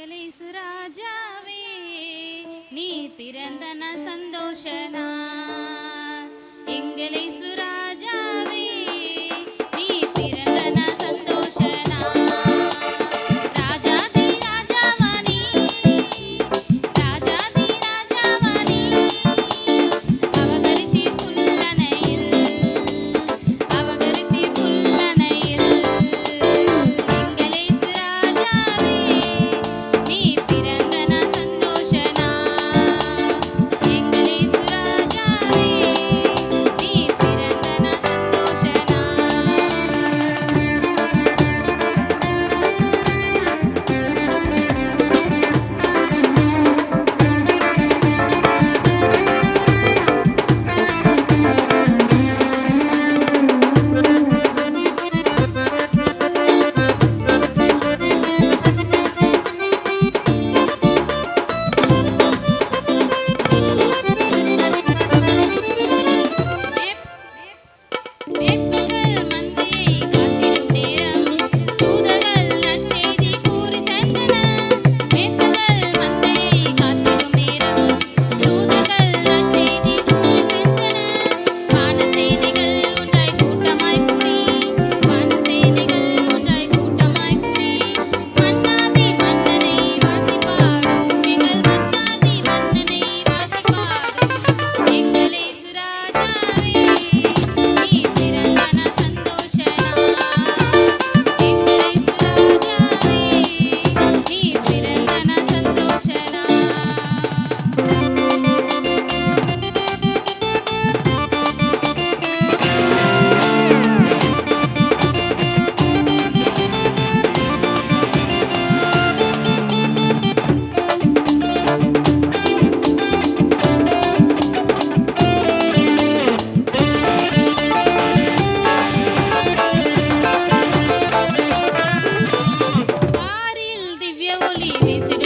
எங்களேசு ராஜாவே நீ பிறந்தன சந்தோஷனா எங்களேசு ராஜாவே நீ பிறந்தன சந்தோஷனா ராஜாதி ராஜாவானி ராஜாதி ராஜாவானி அவகரித்தி புல்லனையில் அவகரித்தி புல்லனையில் எங்களேசு ராஜாவே நீ பிறந்தன சந்தோஷனா எங்களேசு ராஜாவே நீ பிறந்தன சந்தோஷனா வேப்பங்கள் மந்தையை காத்திடும் நேரம் தூதர்கள் நற்செய்தி கூறி சென்றன வேப்பங்கள் மந்தையை காத்திடும் நேரம் தூதர்கள் நற்செய்தி கூறி சென்றன வானசேனைகள் ஒன்றாய் கூட்டமாய் கூடி வானசேனைகள் ஒன்றாய் கூட்டமாய் கூடி மன்னாதி மன்னனை வாழ்த்தி பாடும் எங்கள் மன்னாதி மன்னனை வாழ்த்தி பாடும் எங்களேசு ராஜாவே நீ பிறந்தன சந்தோஷனா எங்களேசு ராஜாவே நீ பிறந்தன சந்தோஷனா பாரில் திவ்ய ஒளி வீசிடும்